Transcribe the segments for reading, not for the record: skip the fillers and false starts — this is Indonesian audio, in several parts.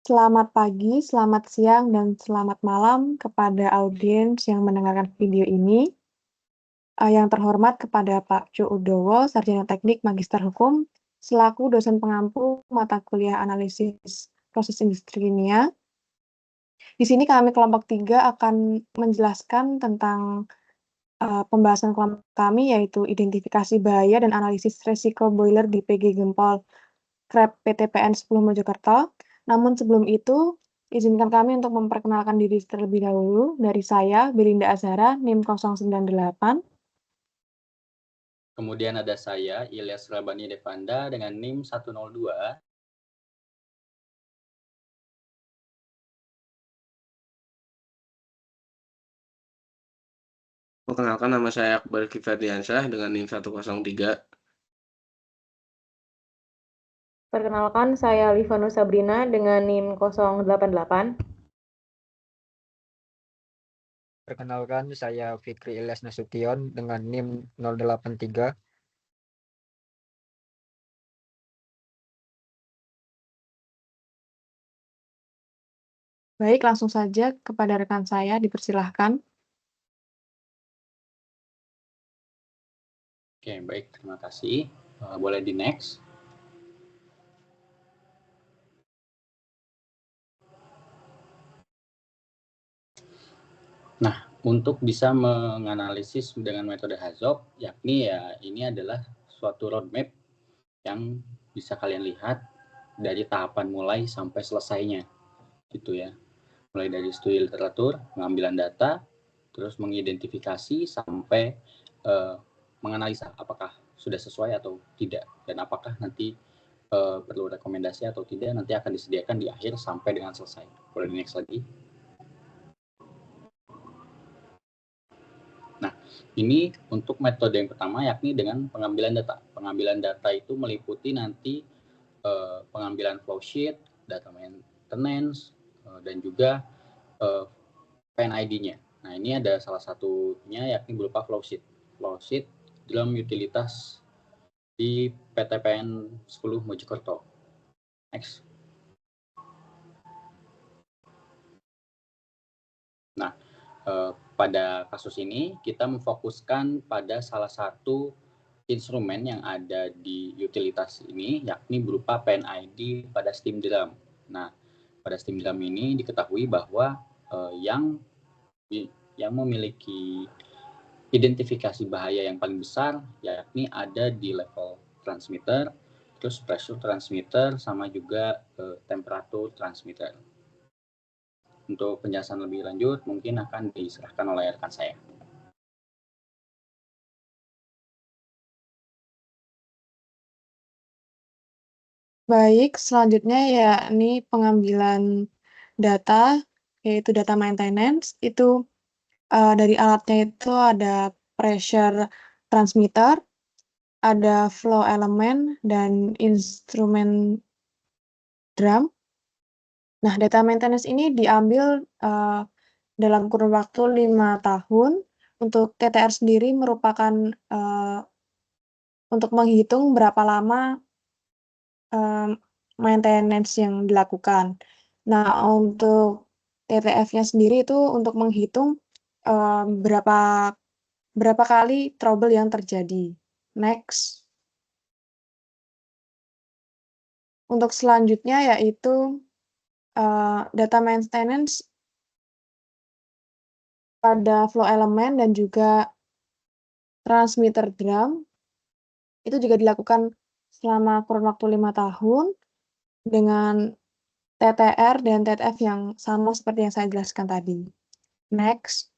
Selamat pagi, selamat siang, dan selamat malam kepada audiens yang mendengarkan video ini. Yang terhormat kepada Pak Jo Udowo, Sarjana Teknik Magister Hukum, selaku dosen pengampu mata kuliah analisis proses industri kimia. Di sini kami kelompok 3 akan menjelaskan tentang pembahasan kelompok kami, yaitu identifikasi bahaya dan analisis resiko boiler di PG Gempol Krep PTPN 10 Mojokerto. Namun sebelum itu, izinkan kami untuk memperkenalkan diri terlebih dahulu. Dari saya, Belinda Azhara, NIM 098. Kemudian ada saya, Ilyas Rabani Devanda dengan NIM 102. Perkenalkan, nama saya Akbar Kifadiansyah dengan NIM 103. Perkenalkan, saya Livanu Sabrina dengan NIM 088. Perkenalkan, saya Fikri Ilyas Nasution dengan NIM 083. Baik, langsung saja kepada rekan saya, dipersilahkan. Oke, baik, terima kasih. Boleh di next. Nah, untuk bisa menganalisis dengan metode HAZOP, yakni ya ini adalah suatu roadmap yang bisa kalian lihat dari tahapan mulai sampai selesainya, gitu ya. Mulai dari studi literatur, pengambilan data, terus mengidentifikasi sampai menganalisa apakah sudah sesuai atau tidak, dan apakah nanti perlu rekomendasi atau tidak, nanti akan disediakan di akhir sampai dengan selesai. Boleh di next lagi. Nah, ini untuk metode yang pertama, yakni dengan pengambilan data. Pengambilan data itu meliputi nanti pengambilan flowsheet, data maintenance, dan juga PNID-nya. Nah, ini ada salah satunya yakni berupa flowsheet. Flowsheet dalam utilitas di PTPN 10 Mojokerto. Next. Nah, pada kasus ini kita memfokuskan pada salah satu instrumen yang ada di utilitas ini, yakni berupa PNID pada steam drum. Nah, pada steam drum ini diketahui bahwa yang memiliki identifikasi bahaya yang paling besar, yakni ada di level transmitter, terus pressure transmitter, sama juga temperatur transmitter. Untuk penjelasan lebih lanjut mungkin akan diserahkan oleh rekan saya. Baik, selanjutnya yakni pengambilan data, yaitu data maintenance. Itu dari alatnya itu ada pressure transmitter, ada flow element, dan instrumen drum. Nah, data maintenance ini diambil dalam kurun waktu 5 tahun. Untuk TTR sendiri merupakan untuk menghitung berapa lama maintenance yang dilakukan. Nah, untuk TTF-nya sendiri itu untuk menghitung berapa kali trouble yang terjadi. Next. Untuk selanjutnya yaitu data maintenance pada flow element dan juga transmitter drum. Itu juga dilakukan selama kurun waktu 5 tahun dengan TTR dan TTF yang sama seperti yang saya jelaskan tadi. Next.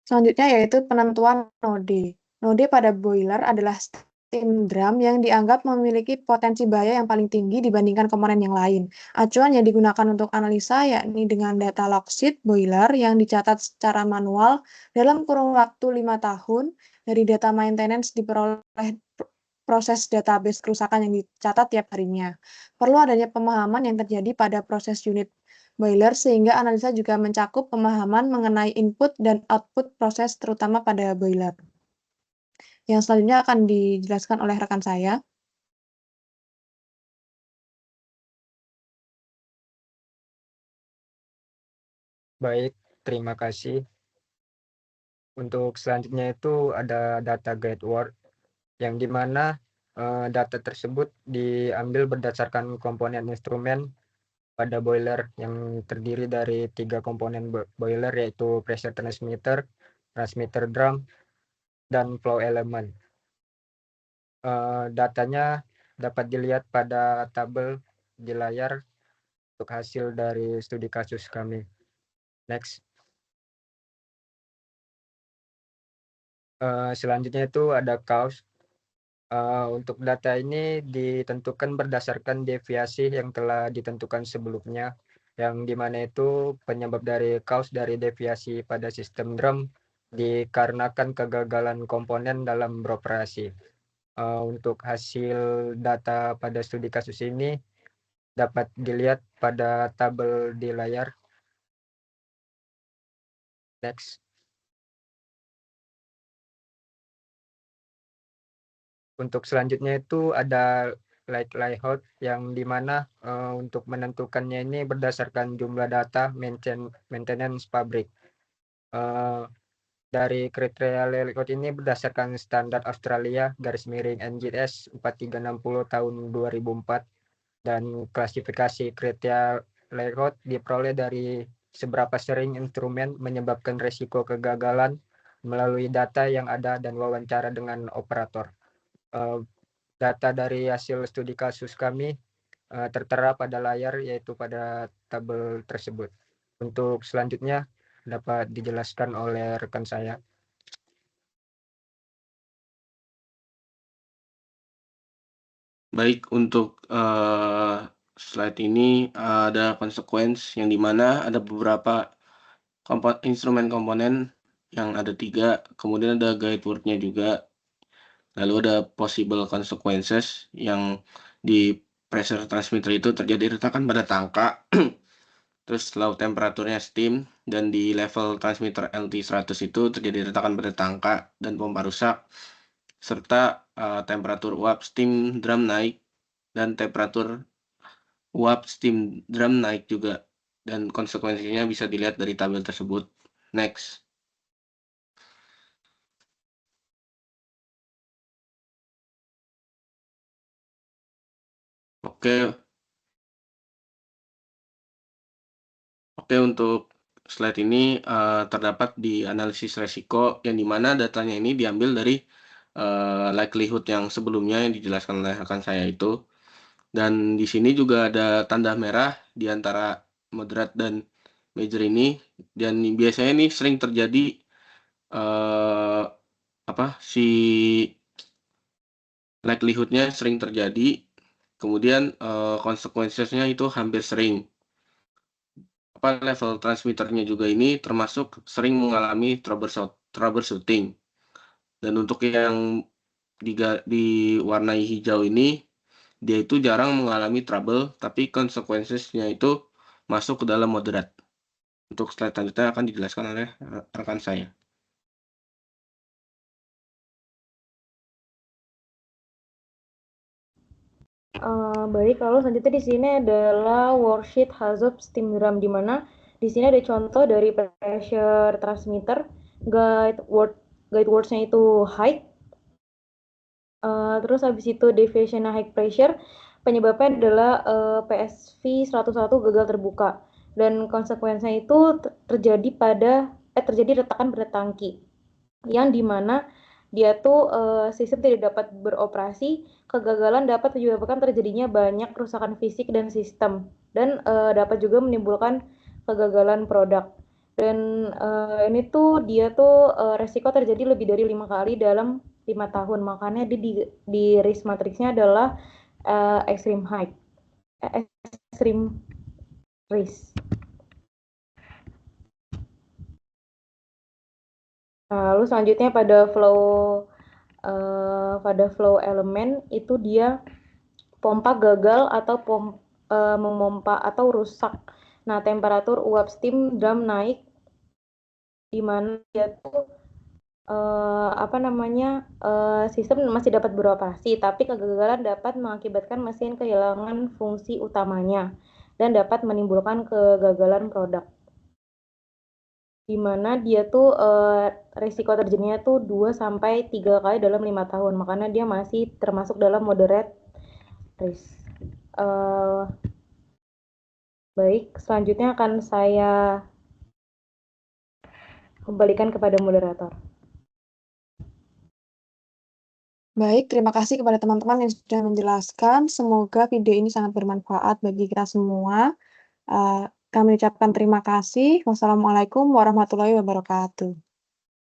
Selanjutnya yaitu penentuan node. Node pada boiler adalah steam drum yang dianggap memiliki potensi bahaya yang paling tinggi dibandingkan komponen yang lain. Acuan yang digunakan untuk analisa yakni dengan data log sheet boiler yang dicatat secara manual dalam kurun waktu 5 tahun dari data maintenance diperoleh proses database kerusakan yang dicatat tiap harinya. Perlu adanya pemahaman yang terjadi pada proses unit boiler sehingga analisa juga mencakup pemahaman mengenai input dan output proses terutama pada boiler. Yang selanjutnya akan dijelaskan oleh rekan saya. Baik, terima kasih. Untuk selanjutnya itu ada data guide word, yang dimana data tersebut diambil berdasarkan komponen instrumen pada boiler yang terdiri dari 3 komponen boiler, yaitu pressure transmitter, transmitter drum, dan flow element. Datanya dapat dilihat pada tabel di layar untuk hasil dari studi kasus kami. Next. Selanjutnya itu ada cause. Untuk data ini ditentukan berdasarkan deviasi yang telah ditentukan sebelumnya, yang dimana itu penyebab dari cause dari deviasi pada sistem drum dikarenakan kegagalan komponen dalam beroperasi. Untuk hasil data pada studi kasus ini dapat dilihat pada tabel di layar. Next. Untuk selanjutnya itu ada likelihood, yang dimana untuk menentukannya ini berdasarkan jumlah data maintenance pabrik. Dari kriteria likelihood ini berdasarkan standar Australia _NJS 4360 tahun 2004, dan klasifikasi kriteria likelihood diperoleh dari seberapa sering instrumen menyebabkan resiko kegagalan melalui data yang ada dan wawancara dengan operator. Data dari hasil studi kasus kami tertera pada layar, yaitu pada tabel tersebut. Untuk selanjutnya dapat dijelaskan oleh rekan saya. Baik, untuk slide ini ada konsekuensi yang dimana ada beberapa instrumen komponen yang ada 3, kemudian ada guide word-nya juga. Lalu ada possible consequences, yang di pressure transmitter itu terjadi retakan pada tangka, terus lalu temperaturnya steam, dan di level transmitter LT100 itu terjadi retakan pada tangka dan pompa rusak, serta temperatur uap steam drum naik dan temperatur uap steam drum naik juga, dan konsekuensinya bisa dilihat dari tabel tersebut. Next. Oke, untuk slide ini terdapat di analisis resiko, yang dimana datanya ini diambil dari likelihood yang sebelumnya yang dijelaskan oleh rekan saya itu. Dan di sini juga ada tanda merah di antara moderate dan major ini, dan biasanya ini sering terjadi si likelihood-nya sering terjadi, kemudian konsekuensinya itu hampir sering. Level transmitternya juga ini termasuk sering mengalami troubleshooting. Dan untuk yang diwarnai hijau ini, dia itu jarang mengalami trouble, tapi konsekuensinya itu masuk ke dalam moderate. Untuk slide selanjutnya akan dijelaskan oleh rekan saya. Baik, lalu selanjutnya di sini adalah worksheet HAZOP steam drum, di mana di sini ada contoh dari pressure transmitter, guide words-nya itu high, terus habis itu deviation high pressure, penyebabnya adalah PSV 101 gagal terbuka, dan konsekuensinya itu terjadi retakan pada tangki, yang dimana dia tuh sistem tidak dapat beroperasi. Kegagalan dapat menyebabkan terjadinya banyak kerusakan fisik dan sistem, dan dapat juga menimbulkan kegagalan produk. Dan ini tuh dia tuh resiko terjadi lebih dari 5 kali dalam 5 tahun. Makanya di risk matrixnya adalah extreme risk. Lalu selanjutnya pada flow element itu dia pompa gagal atau memompa atau rusak. Nah, temperatur uap steam drum naik, di mana dia tuh sistem masih dapat beroperasi, tapi kegagalan dapat mengakibatkan mesin kehilangan fungsi utamanya dan dapat menimbulkan kegagalan produk. di mana dia tuh risiko terjadinya tuh 2-3 kali dalam 5 tahun. Makanya dia masih termasuk dalam moderate risk. Baik, selanjutnya akan saya kembalikan kepada moderator. Baik, terima kasih kepada teman-teman yang sudah menjelaskan. Semoga video ini sangat bermanfaat bagi kita semua. Kami ucapkan terima kasih. Wassalamualaikum warahmatullahi wabarakatuh.